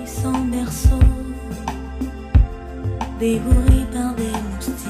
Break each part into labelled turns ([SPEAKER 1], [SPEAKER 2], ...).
[SPEAKER 1] sans berceau, dévoré par des moustiques.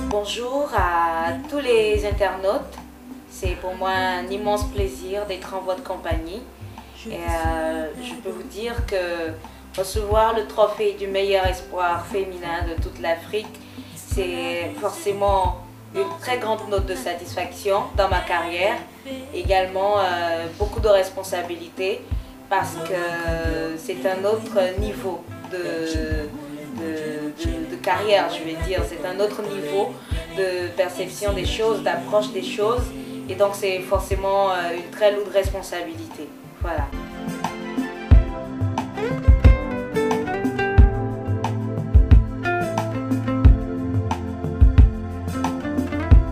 [SPEAKER 2] Bonjour à tous les internautes. C'est pour moi un immense plaisir d'être en votre compagnie. Et je peux vous dire que recevoir le trophée du meilleur espoir féminin de toute l'Afrique, c'est forcément une très grande note de satisfaction dans ma carrière. Également beaucoup de responsabilités parce que c'est un autre niveau de carrière, je vais dire. C'est un autre niveau de perception des choses, d'approche des choses. Et donc c'est forcément une très lourde responsabilité. Voilà.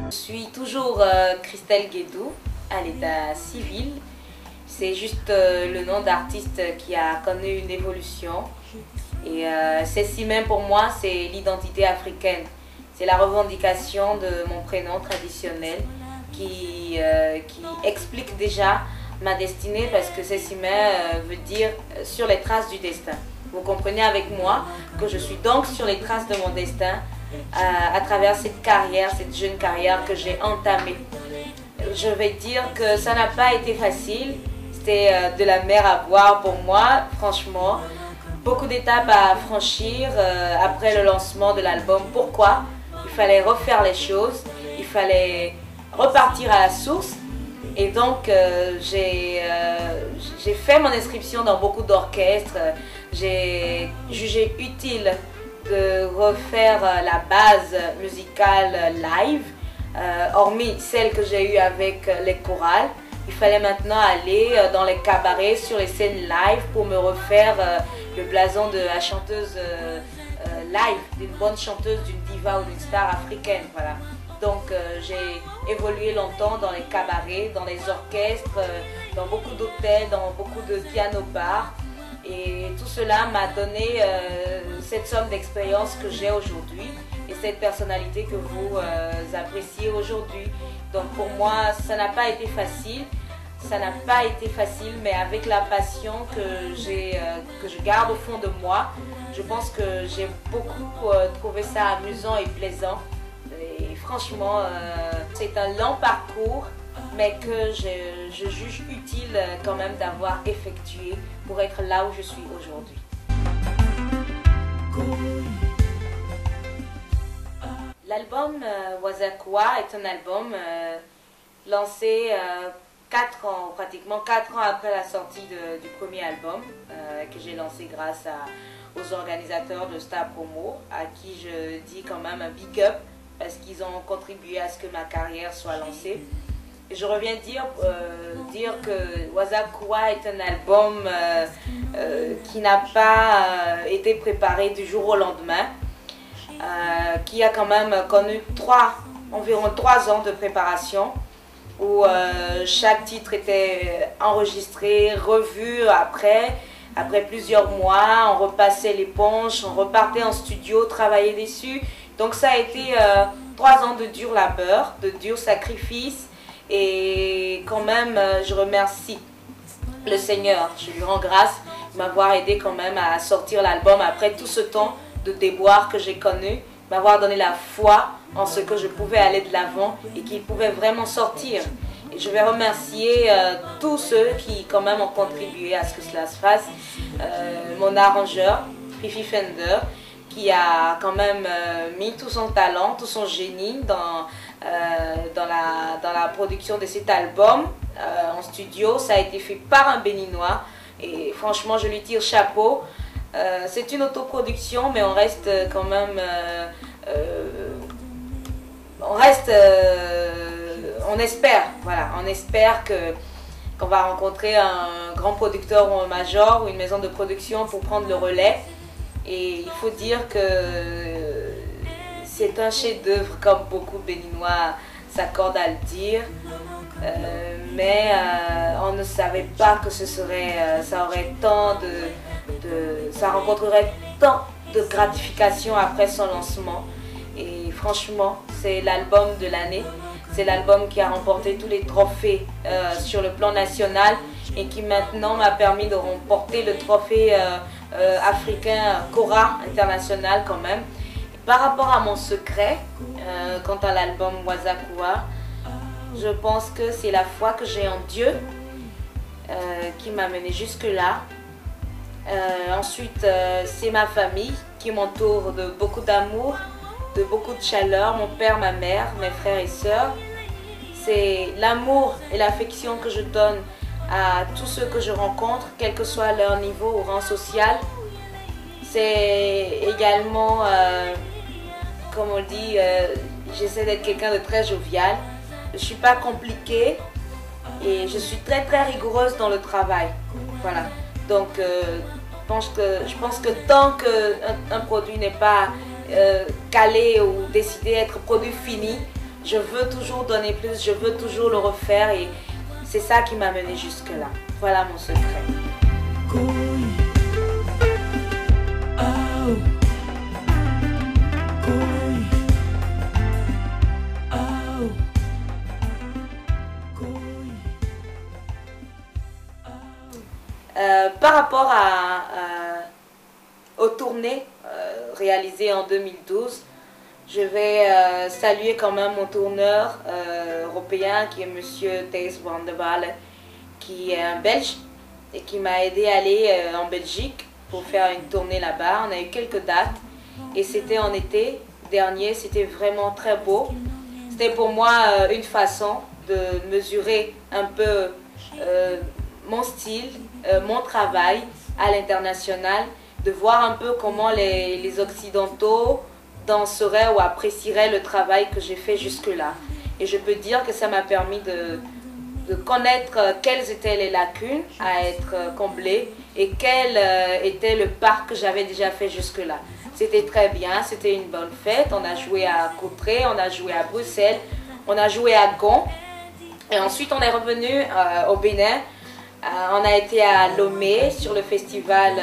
[SPEAKER 2] Je suis toujours Christelle Guédou à l'état civil. C'est juste le nom d'artiste qui a connu une évolution. Et celle-ci même pour moi, c'est l'identité africaine. C'est la revendication de mon prénom traditionnel qui explique déjà ma destinée, parce que celle-ci même veut dire sur les traces du destin. Vous comprenez avec moi que je suis donc sur les traces de mon destin à travers cette carrière, cette jeune carrière que j'ai entamée. Je vais dire que ça n'a pas été facile. C'était de la mer à boire pour moi, franchement. Beaucoup d'étapes à franchir après le lancement de l'album. Pourquoi? Il fallait refaire les choses, il fallait repartir à la source. Et donc j'ai fait mon inscription dans beaucoup d'orchestres. J'ai jugé utile de refaire la base musicale live, hormis celle que j'ai eue avec les chorales. Il fallait maintenant aller dans les cabarets, sur les scènes live pour me refaire le blason de la chanteuse live, d'une bonne chanteuse, d'une diva ou d'une star africaine. Voilà. Donc j'ai évolué longtemps dans les cabarets, dans les orchestres, dans beaucoup d'hôtels, dans beaucoup de piano-bars. Et tout cela m'a donné cette somme d'expérience que j'ai aujourd'hui et cette personnalité que vous appréciez aujourd'hui. Donc pour moi, ça n'a pas été facile. Ça n'a pas été facile, mais avec la passion que je garde au fond de moi, je pense que j'ai beaucoup trouvé ça amusant et plaisant. Et franchement, c'est un long parcours, mais que je juge utile quand même d'avoir effectué pour être là où je suis aujourd'hui. L'album Wazakwa est un album lancé 4 ans, pratiquement 4 ans après la sortie du premier album que j'ai lancé grâce aux organisateurs de Star Promo, à qui je dis quand même un big up parce qu'ils ont contribué à ce que ma carrière soit lancée. Et je reviens dire que Wazakwa est un album qui n'a pas été préparé du jour au lendemain, qui a quand même connu environ 3 ans de préparation, où chaque titre était enregistré, revu après plusieurs mois. On repassait l'éponge, on repartait en studio, travaillait dessus. Donc ça a été 3 ans de dur labeur, de dur sacrifice. Et quand même, je remercie le Seigneur. Je lui rends grâce de m'avoir aidé quand même à sortir l'album après tout ce temps de déboire que j'ai connu, m'avoir donné la foi en ce que je pouvais aller de l'avant et qu'il pouvait vraiment sortir. Et je vais remercier tous ceux qui quand même ont contribué à ce que cela se fasse. Mon arrangeur, Fifi Fender, qui a quand même mis tout son talent, tout son génie dans la production de cet album en studio. Ça a été fait par un Béninois et franchement je lui tire chapeau. C'est une autoproduction, mais on reste quand même on espère, voilà, on espère qu'on va rencontrer un grand producteur ou un major ou une maison de production pour prendre le relais. Et il faut dire que c'est un chef-d'œuvre, comme beaucoup Béninois s'accordent à le dire. Mais on ne savait pas que ça rencontrerait tant de gratification après son lancement. Et franchement, c'est l'album de l'année. C'est l'album qui a remporté tous les trophées sur le plan national et qui maintenant m'a permis de remporter le trophée africain Cora international quand même. Par rapport à mon secret, quant à l'album Wazakua, je pense que c'est la foi que j'ai en Dieu qui m'a mené jusque-là. Ensuite, c'est ma famille qui m'entoure de beaucoup d'amour, de beaucoup de chaleur, mon père, ma mère, mes frères et sœurs. C'est l'amour et l'affection que je donne à tous ceux que je rencontre, quel que soit leur niveau ou rang social. C'est également, comme on dit, j'essaie d'être quelqu'un de très jovial. Je ne suis pas compliquée et je suis très rigoureuse dans le travail. Voilà. Donc, je pense que tant qu'un produit n'est pas calé ou décidé d'être produit fini, je veux toujours donner plus, je veux toujours le refaire et c'est ça qui m'a mené jusque-là. Voilà mon secret. Par rapport aux tournées réalisées en 2012, je vais saluer quand même mon tourneur européen qui est Monsieur Thijs van der Walle, qui est un Belge et qui m'a aidé à aller en Belgique pour faire une tournée là-bas. On a eu quelques dates et c'était en été dernier, c'était vraiment très beau. C'était pour moi une façon de mesurer un peu mon style, mon travail à l'international, de voir un peu comment les Occidentaux danseraient ou apprécieraient le travail que j'ai fait jusque-là. Et je peux dire que ça m'a permis de connaître quelles étaient les lacunes à être comblées et quel était le part que j'avais déjà fait jusque-là. C'était très bien, c'était une bonne fête. On a joué à Courtrai, on a joué à Bruxelles, on a joué à Gand. Et ensuite, on est revenu au Bénin. On a été à Lomé sur le festival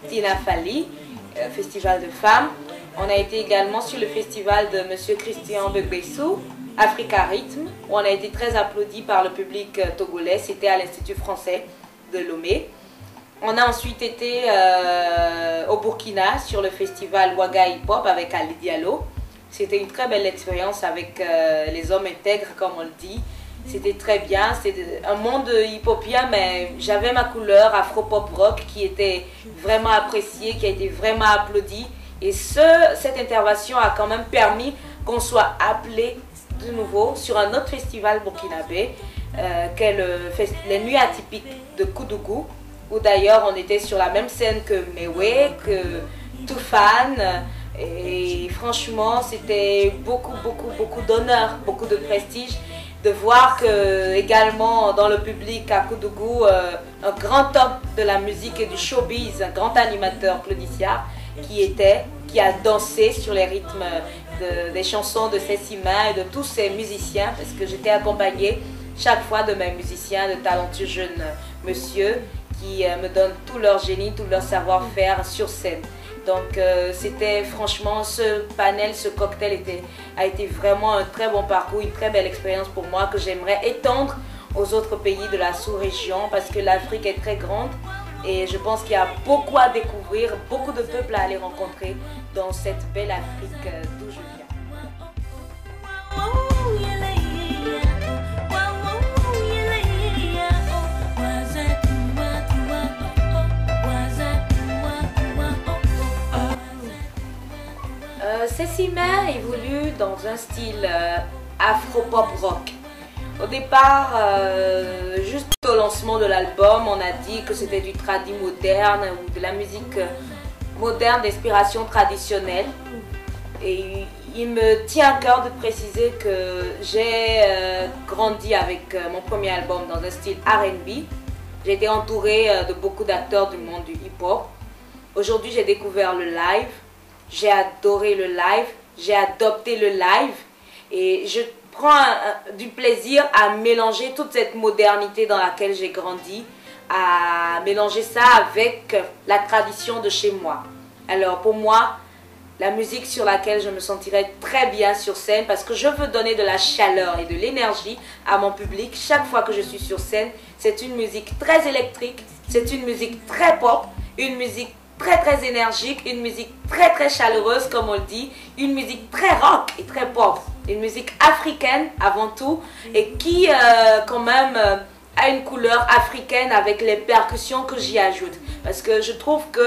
[SPEAKER 2] Tina Fali, festival de femmes. On a été également sur le festival de Monsieur Christian Begbessou, Africa Rhythm, où on a été très applaudi par le public togolais. C'était à l'Institut français de Lomé. On a ensuite été au Burkina sur le festival Ouaga Hip Hop avec Ali Diallo. C'était une très belle expérience avec les hommes intègres, comme on le dit. C'était très bien, c'était un monde hip-hopien, mais j'avais ma couleur afro-pop rock qui était vraiment appréciée, qui a été vraiment applaudie. Et cette intervention a quand même permis qu'on soit appelé de nouveau sur un autre festival burkinabé, qu'est les Nuits Atypiques de Koudougou, où d'ailleurs on était sur la même scène que Mewe, que Toufan. Et franchement, c'était beaucoup d'honneur, beaucoup de prestige de voir que également dans le public à Koudougou, un grand homme de la musique et du showbiz, un grand animateur, Claude Issard, qui a dansé sur les rythmes des chansons de Sessima et de tous ces musiciens, parce que j'étais accompagnée chaque fois de mes musiciens, de talentueux jeunes monsieur qui me donnent tout leur génie, tout leur savoir-faire sur scène. Donc c'était franchement, ce panel, ce cocktail a été vraiment un très bon parcours, une très belle expérience pour moi que j'aimerais étendre aux autres pays de la sous-région parce que l'Afrique est très grande et je pense qu'il y a beaucoup à découvrir, beaucoup de peuples à aller rencontrer dans cette belle Afrique d'où je viens. Sessima évolue dans un style afro-pop rock. Au départ, juste au lancement de l'album, on a dit que c'était du tradi moderne ou de la musique moderne d'inspiration traditionnelle. Et il me tient à cœur de préciser que j'ai grandi avec mon premier album dans un style R&B. J'ai été entourée de beaucoup d'acteurs du monde du hip-hop. Aujourd'hui, j'ai découvert le live. J'ai adoré le live, j'ai adopté le live et je prends du plaisir à mélanger toute cette modernité dans laquelle j'ai grandi, à mélanger ça avec la tradition de chez moi. Alors pour moi, la musique sur laquelle je me sentirais très bien sur scène parce que je veux donner de la chaleur et de l'énergie à mon public chaque fois que je suis sur scène, C'est une musique très électrique, c'est une musique très pop, une musique très énergique, une musique très chaleureuse comme on le dit, une musique très rock et très pop, une musique africaine avant tout et qui quand même a une couleur africaine avec les percussions que j'y ajoute. Parce que je trouve que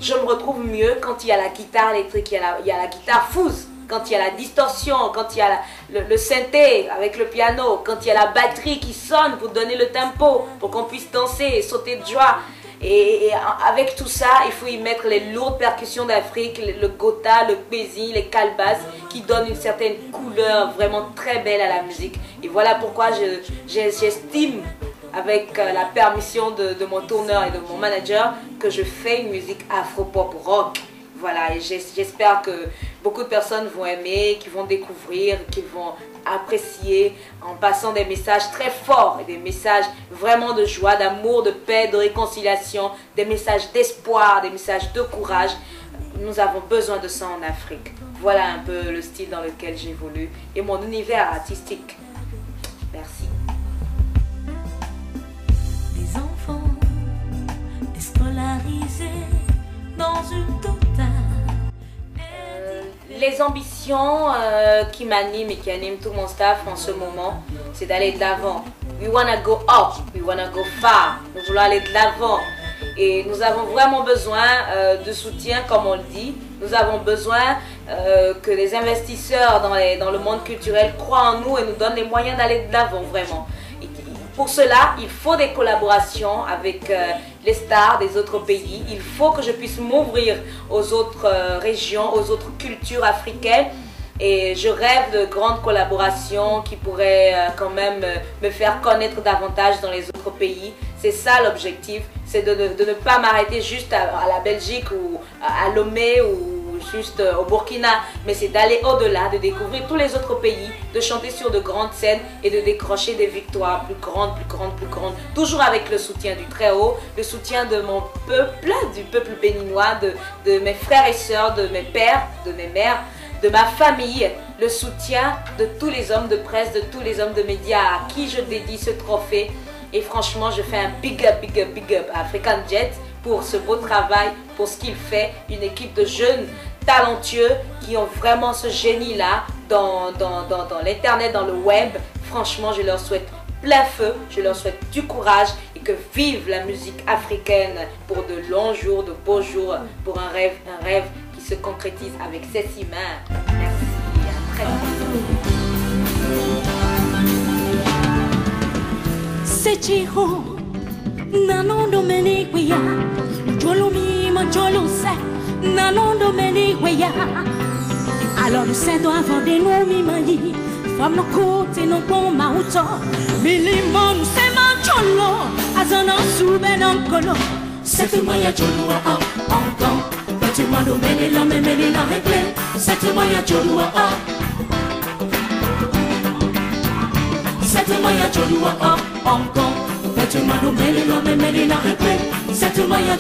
[SPEAKER 2] je me retrouve mieux quand il y a la guitare électrique, il y a la guitare fuzz, quand il y a la distorsion, quand il y a le synthé avec le piano, quand il y a la batterie qui sonne pour donner le tempo, pour qu'on puisse danser et sauter de joie. Et avec tout ça, il faut y mettre les lourdes percussions d'Afrique, le gota, le pézi, les calbasses, qui donnent une certaine couleur vraiment très belle à la musique. Et voilà pourquoi j'estime, avec la permission de mon tourneur et de mon manager, que je fais une musique afro-pop rock. Voilà, et j'espère que beaucoup de personnes vont aimer, qui vont découvrir, qui vont apprécier en passant des messages très forts et des messages vraiment de joie, d'amour, de paix, de réconciliation, des messages d'espoir, des messages de courage. Nous avons besoin de ça en Afrique. Voilà un peu le style dans lequel j'évolue et mon univers artistique. Merci.
[SPEAKER 1] Les enfants déscolarisés dans une totale.
[SPEAKER 2] Les ambitions qui m'animent et qui animent tout mon staff en ce moment, c'est d'aller de l'avant. We wanna go up, we wanna go far. Nous voulons aller de l'avant. Et nous avons vraiment besoin de soutien, comme on le dit. Nous avons besoin que les investisseurs dans le monde culturel croient en nous et nous donnent les moyens d'aller de l'avant, vraiment. Et pour cela, il faut des collaborations avec les stars des autres pays. Il faut que je puisse m'ouvrir aux autres régions, aux autres cultures africaines. Et je rêve de grandes collaborations qui pourraient quand même me faire connaître davantage dans les autres pays. C'est ça l'objectif, c'est de ne pas m'arrêter juste à la Belgique ou à Lomé ou juste au Burkina, mais c'est d'aller au-delà, de découvrir tous les autres pays, de chanter sur de grandes scènes et de décrocher des victoires plus grandes, toujours avec le soutien du Très-Haut, le soutien de mon peuple, du peuple béninois, de mes frères et sœurs, de mes pères, de mes mères, de ma famille, le soutien de tous les hommes de presse, de tous les hommes de médias à qui je dédie ce trophée. Et franchement, je fais un big up à African Jet pour ce beau travail, pour ce qu'il fait. Une équipe de jeunes talentueux qui ont vraiment ce génie-là dans l'internet, dans le web. Franchement, je leur souhaite plein feu, je leur souhaite du courage et que vive la musique africaine pour de longs jours, de beaux jours, pour un rêve qui se concrétise avec ses 6 mains. Merci, à très bientôt.
[SPEAKER 1] Sechiho nano domeni guia jolumi mo joluse nano domeni guia alors nous c'est avant de nous mi mani femme no côté no bon mauto milimon c'est ma jolo azana sube non colo c'est moya jolo encore tu m'as domeni la memeli la réglé c'est moya jolo c'est moya jolo encore, fais-tu m'as nommé, la réglé, c'est moi, y'a